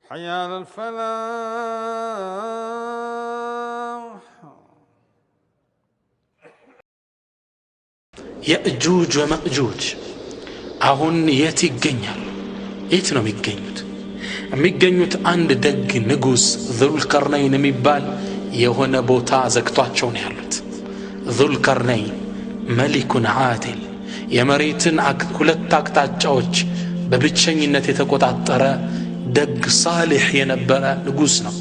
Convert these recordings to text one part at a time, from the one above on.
حي على الفلاح. يأجوج ومأجوج አሁን የት ይገኛሉ? የት ነው የሚገኙት? የሚገኙት አንድ ደግ ንጉስ ዙልቀርነይን የሚባል የሆነ ቦታ ዘግቷቸው ነው ያሉት። ዙልቀርነይን መሊኩን ዓድል የመሬትን ሁለት አቅጣጫዎች በብቸኝነት የተቆጣጠረ ደግ ሳሊህ የነበረ ንጉስ ነው።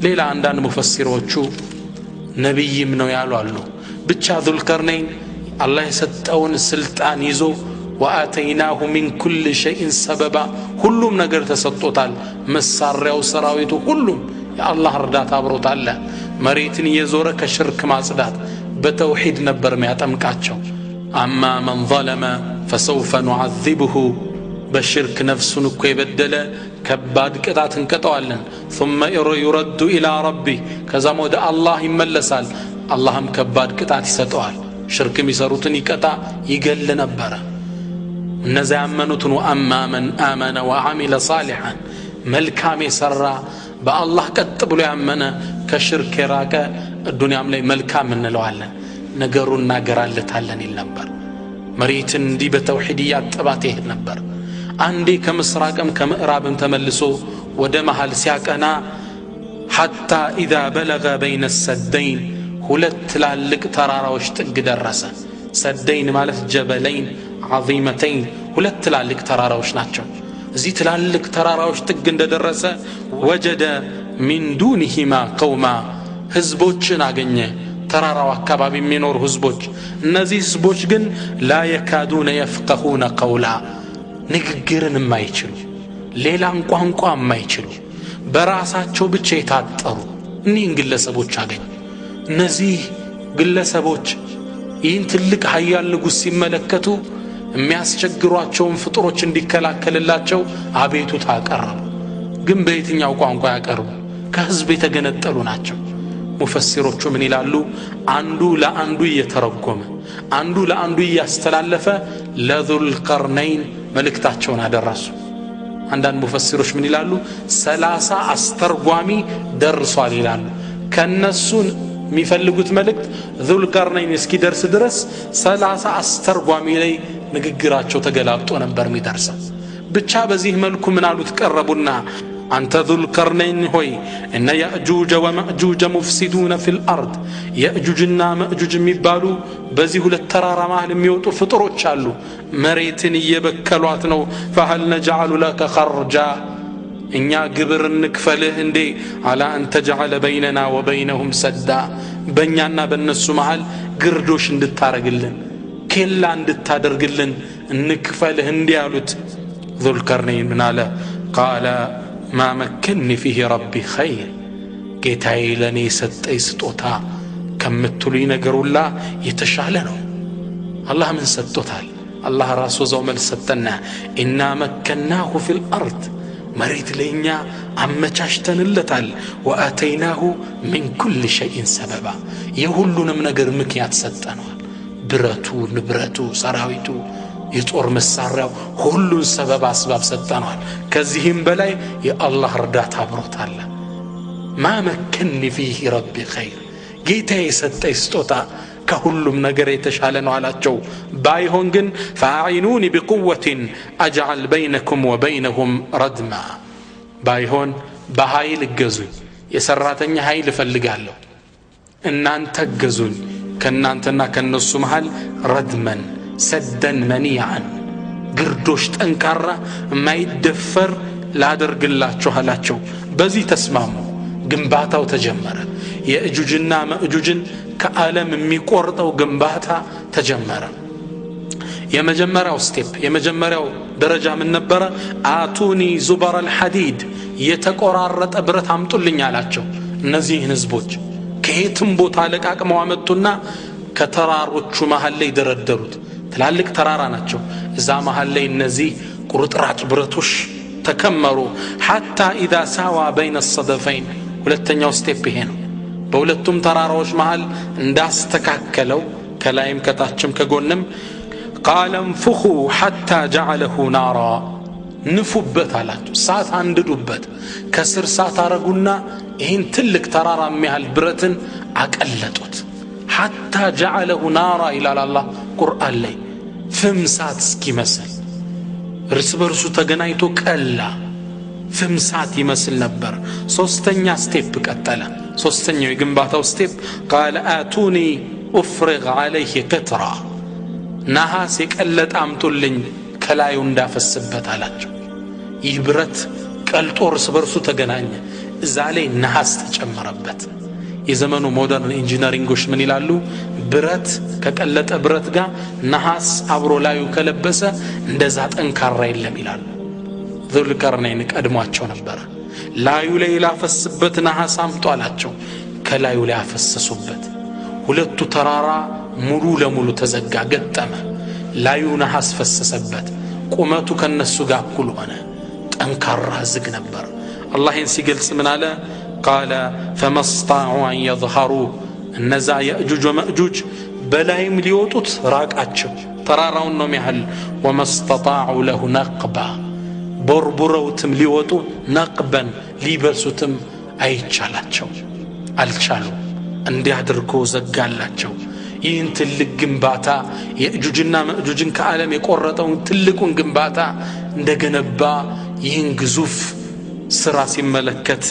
ሌላ አንዳንድ ሙፈሲሮቹ ነብይም ነው ያሉ አሉ። ብቻ ዙልቀርነይን አላህ የሰጠውን ስልጣን ይዞ ወአተይናሁ ሚን ኩል ሸይእን ሰበባ ሁሉም ነገር ተሰጥቶታል። መሳሪያው፣ ሰራዊቱ፣ ሁሉም የአላህ እርዳታ አብሮታል። መሬትን እየዞረ ከሽርክ ማጽዳት በተውሂድ ነበር የሚያጠምቃቸው። አማ መን ظለመ ፈሰውፈ ኑዓዚብሁ በሽርክ ነፍሱን እኮ የበደለ ከባድ ቅጣት እንቀጠዋለን። ثم يرد إلى ربه ከዛም ወደ አላህ ይመለሳል። አላህም ከባድ ቅጣት ይሰጠዋል። ሽርክ የሚሰሩትን ይቀጣ ይገል ነበረ። እነዚያ ያመኑትን ወአማ መን አመነ ወዐሚለ ሷሊሐን መልካም የሰራ በአላህ ቀጥ ብሎ ያመነ ከሽርክ የራቀ ዱንያም ላይ መልካም እንለዋለን፣ ነገሩን እናገራለታለን ይል ነበር። መሬትን እንዲህ በተውሂድ ያጠባት ይሄድ ነበር። አንዴ ከምስራቅም ከምዕራብም ተመልሶ ወደ መሃል ሲያቀና ሐታ ኢዛ በለገ በይነ ሰደይን ሁለት ትላልቅ ተራራዎች ጥግ ደረሰ። ሰደይን ማለት ጀበለይን ዓዚመተይን ሁለት ትላልቅ ተራራዎች ናቸው። እዚህ ትላልቅ ተራራዎች ጥግ እንደደረሰ ወጀደ ሚን ዱንሂማ ቀውማ ህዝቦችን አገኘ። ተራራው አካባቢ የሚኖሩ ህዝቦች፣ እነዚህ ህዝቦች ግን ላ የካዱነ የፍቀሁነ ቀውላ ንግግርን የማይችሉ ሌላን ቋንቋ የማይችሉ በራሳቸው ብቻ የታጠሩ እኒህን ግለሰቦች አገኘ። እነዚህ ግለሰቦች ይህን ትልቅ ኃያል ንጉሥ ሲመለከቱ የሚያስቸግሯቸውን ፍጡሮች እንዲከላከልላቸው አቤቱታ አቀረቡ። ግን በየትኛው ቋንቋ ያቀርቡ? ከህዝብ የተገነጠሉ ናቸው። ሙፈሲሮቹ ምን ይላሉ? አንዱ ለአንዱ እየተረጎመ አንዱ ለአንዱ እያስተላለፈ ለዙልቀርነይን መልእክታቸውን አደረሱ። አንዳንድ ሙፈሲሮች ምን ይላሉ? 30 አስተርጓሚ ደርሷል ይላሉ። ከነሱን የሚፈልጉት መልእክት ዙልቀርነይን እስኪደርስ ድረስ 30 አስተርጓሚ ላይ ንግግራቸው ተገላብጦ ነበር የሚደርሰው። ብቻ በዚህ መልኩ ምን አሉት? ቀረቡና አንተ ዙልቀርነይን ሆይ እነ ያእጁጀ ወመእጁጀ ሙፍሲዱነ ፊል አርድ ያእጁጅና መእጁጅ የሚባሉ በዚህ ሁለት ተራራ መሃል የሚወጡ ፍጡሮች አሉ። መሬትን እየበከሏት ነው። ፈሀል ነጅዐሉ ለከ ኸርጃ እኛ ግብር እንክፈልህ እንዴ? አላ አን ተጅዐለ በይነና ወበይነሁም ሰዳ በእኛና በእነሱ መሃል ግርዶሽ እንድታረግልን ኬላ እንድታደርግልን እንክፈልህ እንዲህ አሉት። ዙልቀርነይን ምን አለ? ቃለ ማ መከኒ ፊህ ረቢ ኸይር ጌታዬ ለእኔ የሰጠኝ ስጦታ ከምትሉኝ ነገር ሁላ የተሻለ ነው። አላህ ምን ሰጥቶታል? አላህ ራሱ ዘው መልስ ሰጠና ኢና መከናሁ ፊል አርድ መሬት ለእኛ አመቻችተንለታል። ወአተይናሁ ሚን ኩል ሸይእን ሰበባ የሁሉንም ነገር ምክንያት ሰጠነዋል። ብረቱ፣ ንብረቱ፣ ሰራዊቱ፣ የጦር መሳሪያው ሁሉን ሰበብ አስባብ ሰጠነዋል። ከዚህም በላይ የአላህ እርዳታ አብሮታል። ማ መከኒ ፊህ ረቢ ኸይር ጌታዬ የሰጠኝ ስጦታ ከሁሉም ነገር የተሻለ ነው አላቸው። ባይሆን ግን ፈአዒኑኒ ቢቁወትን አጅዐል በይነኩም ወበይነሁም ረድማ ባይሆን በኃይል እገዙኝ፣ የሰራተኛ ኃይል እፈልጋለሁ። እናንተ እገዙኝ፣ ከእናንተና ከነሱ መሃል ረድመን ሰደን መኒዓን ግርዶሽ ጠንካራ የማይደፈር ላደርግላችሁ አላቸው። በዚህ ተስማሙ። ግንባታው ተጀመረ። የእጁጅና መእጁጅን ከዓለም የሚቆርጠው ግንባታ ተጀመረ። የመጀመሪያው ስቴፕ የመጀመሪያው ደረጃ ምን ነበረ? አቱኒ ዙበር አልሐዲድ የተቆራረጠ ብረት አምጡልኝ አላቸው። እነዚህን ህዝቦች ከየትም ቦታ ለቃቅመው አመጡና ከተራሮቹ መሃል ላይ ደረደሩት። ትላልቅ ተራራ ናቸው። እዛ መሃል ላይ እነዚህ ቁርጥራጭ ብረቶች ተከመሩ። ሐታ ኢዛ ሳዋ በይነ ሰደፈይን ሁለተኛው ስቴፕ ይሄ ነው። በሁለቱም ተራራዎች መሃል እንዳስተካከለው ከላይም ከታችም ከጎንም ቃለ እንፉኹ ሐታ ጀዐለሁ ናራ ንፉበት አላቸው። እሳት አንድዱበት። ከስር እሳት አረጉና ይህን ትልቅ ተራራ የሚያህል ብረትን አቀለጡት። ሐታ ጀዐለሁ ናራ ይላል አላህ ቁርአን ላይ፣ ፍም እሳት እስኪመስል እርስ በርሱ ተገናኝቶ ቀላ። ፍም እሳት ይመስል ነበር። ሶስተኛ ስቴፕ ቀጠለ። ሶስተኛው የግንባታው ስቴፕ ቃለ አቱኒ ኡፍሪግ ዐለይህ ቅጥራ፣ ነሐስ የቀለጠ አምጡልኝ ከላዩ እንዳፈስበት አላቸው። ይህ ብረት ቀልጦ እርስ በርሱ ተገናኘ። እዛ ላይ ነሐስ ተጨመረበት። የዘመኑ ሞደርን ኢንጂነሪንጎች ምን ይላሉ? ብረት ከቀለጠ ብረት ጋር ነሐስ አብሮ ላዩ ከለበሰ እንደዛ ጠንካራ የለም ይላሉ። ዙልቀርነይን ቀድሟቸው ነበረ። ላዩ ላይ ላፈስበት ነሐስ አምጡ አላቸው። ከላዩ ላይ አፈሰሱበት። ሁለቱ ተራራ ሙሉ ለሙሉ ተዘጋ፣ ገጠመ። ላዩ ነሐስ ፈሰሰበት። ቁመቱ ከነሱ ጋር እኩል ሆነ። ጠንካራ ዝግ ነበር። አላህ ይህን ሲገልጽ ምን አለ? ቃለ ፈመስጣዑ አን የظኸሩህ፣ እነዛ የእጁጅ ወመእጁጅ በላይም ሊወጡት ራቃቸው፣ ተራራውን ነው የሚያህል። ወመስጠጣዑ ለሁ ነቅባ፣ ቦርቡረውትም ሊወጡ ነቅበን ሊበሱትም አይቻላቸው፣ አልቻሉም። እንዲህ አድርጎ ዘጋላቸው። ይህን ትልቅ ግንባታ የእጁጅና መእጁጅን ከዓለም የቆረጠውን ትልቁን ግንባታ እንደገነባ ይህን ግዙፍ ሥራ ሲመለከት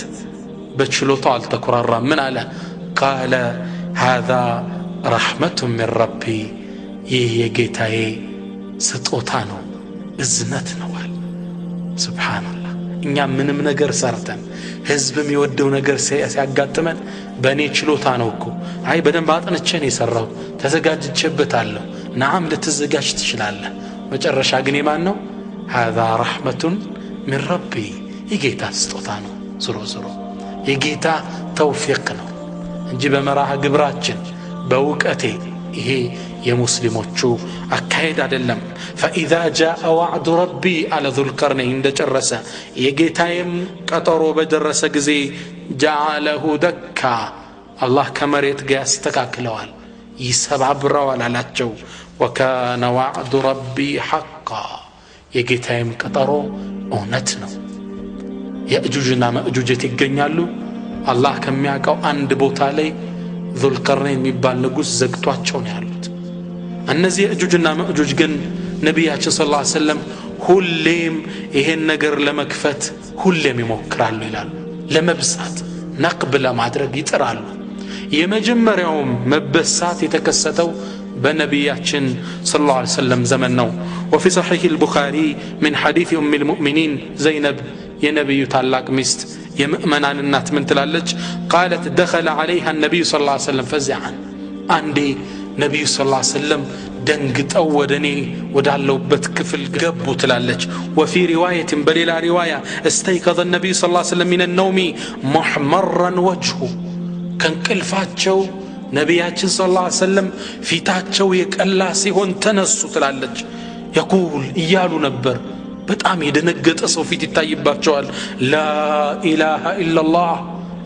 በችሎታው አልተኮራራም። ምን አለ? ቃለ ሃዛ ረሕመቱ ሚን ረቢ፣ ይህ የጌታዬ ስጦታ ነው፣ እዝነት ነው አለ። ሱብሓነላህ። እኛ ምንም ነገር ሰርተን ህዝብ የሚወደው ነገር ሲያጋጥመን በእኔ ችሎታ ነው እኮ፣ አይ በደንብ አጥንቼን የሠራው ተዘጋጅቼበታለሁ። ነዓም ልትዘጋጅ ትችላለህ። መጨረሻ ግን የማን ነው? ሃዛ ረሕመቱን ሚን ረቢ፣ የጌታ ስጦታ ነው። ዞሮ ዞሮ የጌታ ተውፊቅ ነው እንጂ በመራህ ግብራችን በእውቀቴ ይሄ የሙስሊሞቹ አካሄድ አይደለም። ፈኢዛ ጃአ ዋዕዱ ረቢ አለ ዙልቀርነይን እንደጨረሰ የጌታዬም ቀጠሮ በደረሰ ጊዜ ጀዐለሁ ደካ፣ አላህ ከመሬት ጋር ያስተካክለዋል፣ ይሰባብረዋል አላቸው። ወካነ ዋዕዱ ረቢ ሐቃ፣ የጌታዬም ቀጠሮ እውነት ነው። የእጁጅና መእጁጅት ይገኛሉ። አላህ ከሚያውቀው አንድ ቦታ ላይ ዙልቀርነይን የሚባል ንጉሥ ዘግቷቸው ነው ያሉት። እነዚህ የእጁጅና መእጁጅ ግን ነቢያችን ሰለላሁ ዐለይሂ ወሰለም ሁሌም ይሄን ነገር ለመክፈት ሁሌም ይሞክራሉ ይላሉ። ለመብሳት ነቅብ ለማድረግ ይጥራሉ። የመጀመሪያውም መበሳት የተከሰተው በነቢያችን ሰለላሁ ዐለይሂ ወሰለም ዘመን ነው። ወፊ ሰሒሕ አልቡኻሪ ምን ሐዲስ ኡም አልሙእሚኒን ዘይነብ፣ የነቢዩ ታላቅ ሚስት የምእመናን እናት ምን ትላለች? ቃለት ደኸለ ዐለይሃ ነቢዩ ሰለላሁ ዐለይሂ ወሰለም ፈዚዐን፣ አንዴ ነቢዩ ሰለላሁ ዐለይሂ ወሰለም ደንግጠው ወደ እኔ ወዳለሁበት ክፍል ገቡ ትላለች። ወፊ ሪዋየትን፣ በሌላ ሪዋያ እስተይቀዘ ነቢዩ ሰለላሁ ዐለይሂ ወሰለም ሚነ ነውሚ ሙሕመረን ወጅሁ፣ ከእንቅልፋቸው ነቢያችን ሰለላሁ ዐለይሂ ወሰለም ፊታቸው የቀላ ሲሆን ተነሱ ትላለች። የቁል እያሉ ነበር። በጣም የደነገጠ ሰው ፊት ይታይባቸዋል። ላኢላሃ ኢላላህ፣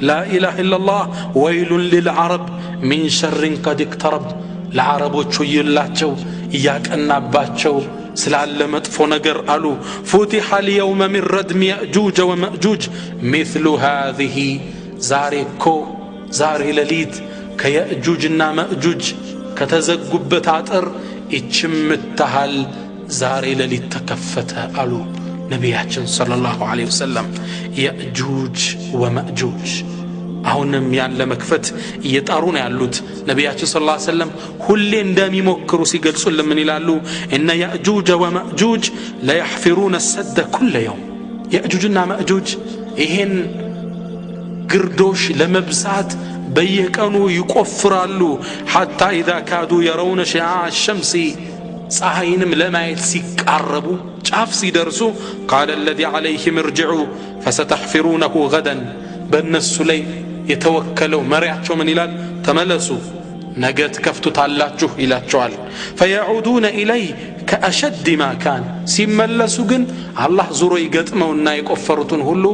ላኢላሃ ኢላላህ፣ ወይሉን ሊልዓረብ ሚን ሸሪን ቀድ እቅተረብ፣ ለዓረቦቹ ይላቸው እያቀናባቸው ስላለ መጥፎ ነገር አሉ። ፉቲሐ ልየውመ ሚን ረድሚ የእጁጀ ወመእጁጅ ሚስሉ ሃዚህ፣ ዛሬ እኮ ዛሬ ሌሊት ከየእጁጅና መእጁጅ ከተዘጉበት አጥር ይችም ምታሃል ዛሬ ሌሊት ተከፈተ አሉ ነቢያችን ሰለላሁ ዐለይሂ ወሰለም። የእጁጅ ወመእጁጅ አሁንም ያን ለመክፈት እየጣሩ ነው ያሉት። ነቢያችን ሰለላሁ ዐለይሂ ወሰለም ሁሌ እንደሚሞክሩ ሲገልጹልን ምን ይላሉ? እነ የእጁጅ ወመእጁጅ ለየሕፊሩነ ሰደ ኩለ የውም፣ የእጁጅና መእጁጅ ይሄን ግርዶሽ ለመብሳት በየቀኑ ይቆፍራሉ። ሐታ ኢዛ ካዱ የረውነ ሽዓዕ ሸምሲ፣ ፀሐይንም ለማየት ሲቃረቡ ጫፍ ሲደርሱ ቃለ አለዚ ዐለይሂም እርጅዑ ፈሰተሕፊሩነሁ ገደን፣ በእነሱ ላይ የተወከለው መሪያቸው ምን ይላል? ተመለሱ ነገ ትከፍቱታላችሁ ይላቸዋል። ፈየዑዱነ ኢለይህ ከአሸድ ማ ካን፣ ሲመለሱ ግን አላህ ዙሮ ይገጥመውና የቆፈሩትን ሁሉ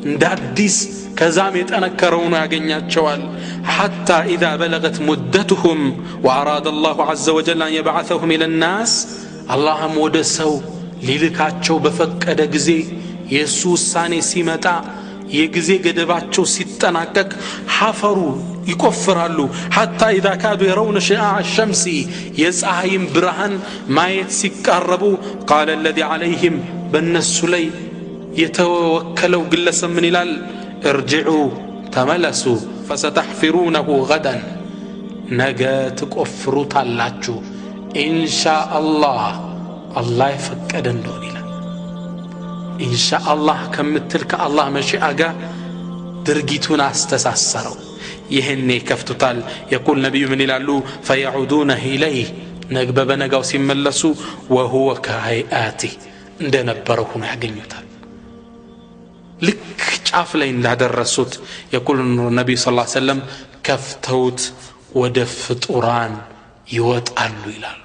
እንደ አዲስ ከዛም የጠነከረው ነው ያገኛቸዋል። ሐታ ኢዛ በለገት ሙደቱሁም ወአራደ አላሁ ዐዘ ወጀል አን የብዐሰሁም ኢለ ናስ፣ አላህም ወደ ሰው ሊልካቸው በፈቀደ ጊዜ የሱ ውሳኔ ሲመጣ የጊዜ ገደባቸው ሲጠናቀቅ ሐፈሩ ይቆፍራሉ حتى اذا كادوا يرون شعاع الشمس የፀሐይን ብርሃን ማየት ሲቃረቡ قال الذي عليهم በነሱ ላይ የተወከለው ግለሰብ ምን ይላል ارجعوا تملسوا فستحفرونه غدا ነገ ትቆፍሩታላችሁ إن شاء الله الله يفقد እንደሆነ ይላል إن شاء الله ከምትልከ አላህ መሺአ ጋር ድርጊቱን አስተሳሰረው ይሄኔ ከፍቱታል يقول ነብዩ ምን ይላሉ فيعودون إليه ነገ በነጋው ሲመለሱ وهو كهيئاته እንደነበረው ሆኖ ያገኙታል ልክ ጫፍ ላይ እንዳደረሱት يقول النبي صلى الله عليه وسلم ከፍተውት ወደ ፍጡራን ይወጣሉ ይላል